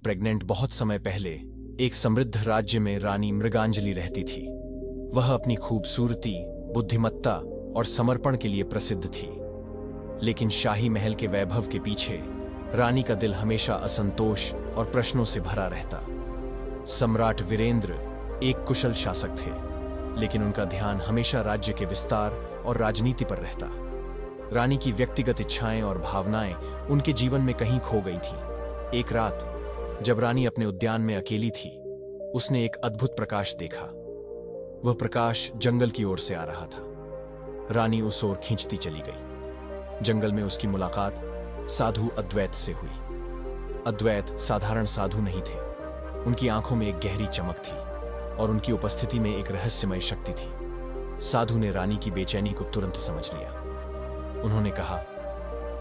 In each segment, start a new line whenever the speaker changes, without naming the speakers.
Pregnant बहुत समय पहले एक समृद्ध राज्य में रानी मृगांजलि रहती थी। वह अपनी खूबसूरती, बुद्धिमत्ता और समर्पण के लिए प्रसिद्ध थी। लेकिन शाही महल के वैभव के पीछे रानी का दिल हमेशा असंतोष और प्रश्नों से भरा रहता। सम्राट वीरेंद्र एक कुशल शासक थे, लेकिन उनका ध्यान हमेशा राज्य के विस्तार और राजनीति पर रहता। रानी की व्यक्तिगत इच्छाएं और भावनाएं उनके जीवन में कहीं खो गई थीं। एक रात जब रानी अपने उद्यान में अकेली थी, उसने एक अद्भुत प्रकाश देखा। वह प्रकाश जंगल की ओर से आ रहा था। रानी उस ओर खींचती चली गई। जंगल में उसकी मुलाकात साधु अद्वैत से हुई। अद्वैत साधारण साधु नहीं थे। उनकी आंखों में एक गहरी चमक थी और उनकी उपस्थिति में एक रहस्यमय शक्ति थी। साधु ने रानी की बेचैनी को तुरंत समझ लिया। उन्होंने कहा,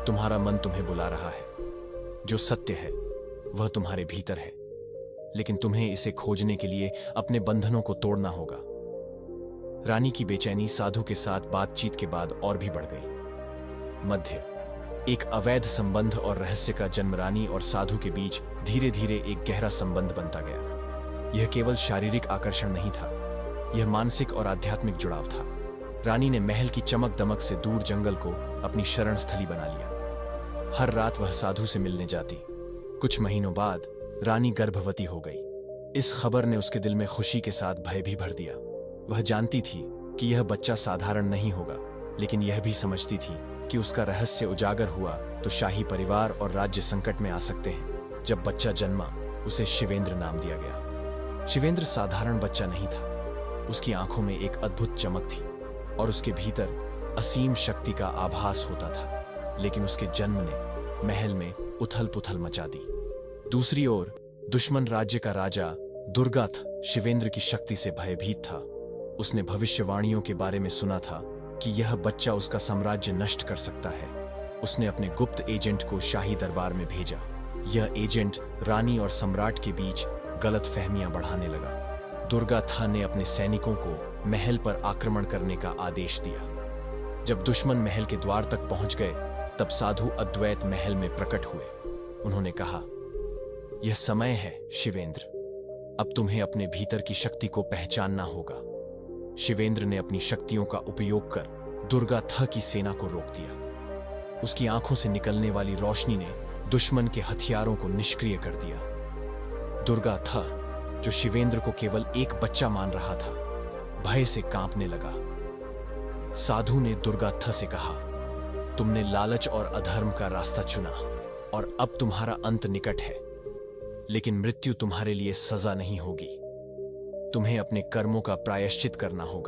तुम्हारा मन तुम्हें बुला रहा है। जो सत्य है वह तुम्हारे भीतर है, लेकिन तुम्हें इसे खोजने के लिए अपने बंधनों को तोड़ना होगा। रानी की बेचैनी साधु के साथ बातचीत के बाद और भी बढ़ गई। मध्य एक अवैध संबंध और रहस्य का जन्म रानी और साधु के बीच धीरे धीरे एक गहरा संबंध बनता गया। यह केवल शारीरिक आकर्षण नहीं था, यह मानसिक और आध्यात्मिक जुड़ाव था। रानी ने महल की चमक दमक से दूर जंगल को अपनी शरण स्थली बना लिया। हर रात वह साधु से मिलने जाती। कुछ महीनों बाद रानी गर्भवती हो गई। इस खबर ने उसके दिल में खुशी के साथ भय भी भर दिया। वह जानती थी कि यह बच्चा साधारण नहीं होगा, लेकिन यह भी समझती थी कि उसका रहस्य उजागर हुआ तो शाही परिवार और राज्य संकट में आ सकते हैं। जब बच्चा जन्मा, उसे शिवेंद्र नाम दिया गया। शिवेंद्र साधारण बच्चा नहीं था। उसकी आंखों में एक अद्भुत चमक थी और उसके भीतर असीम शक्ति का आभास होता था। लेकिन उसके जन्म ने महल में उथल पुथल मचा दी। दूसरी ओर दुश्मन राज्य का राजा दुर्गाथ शिवेंद्र की शक्ति से भयभीत था। उसने भविष्यवाणियों के बारे में सुना था कि यह बच्चा उसका साम्राज्य नष्ट कर सकता है। उसने अपने गुप्त एजेंट को शाही दरबार में भेजा। यह एजेंट रानी और सम्राट के बीच गलतफहमियां बढ़ाने लगा। दुर्गाथा ने अपने सैनिकों को महल पर आक्रमण करने का आदेश दिया। जब दुश्मन महल के द्वार तक पहुंच गए, तब साधु अद्वैत महल में प्रकट हुए। उन्होंने कहा, यह समय है शिवेंद्र, अब तुम्हें अपने भीतर की शक्ति को पहचानना होगा। शिवेंद्र ने अपनी शक्तियों का उपयोग कर दुर्गाथा की सेना को रोक दिया। उसकी आंखों से निकलने वाली रोशनी ने दुश्मन के हथियारों को निष्क्रिय कर दिया। दुर्गाथा, जो शिवेंद्र को केवल एक बच्चा मान रहा था, भय से कांपने लगा। साधु ने दुर्गाथा से कहा, तुमने लालच और अधर्म का रास्ता चुना और अब तुम्हारा अंत निकट है। लेकिन मृत्यु तुम्हारे लिए सजा नहीं होगी। तुम्हें अपने कर्मों का प्रायश्चित करना होगा।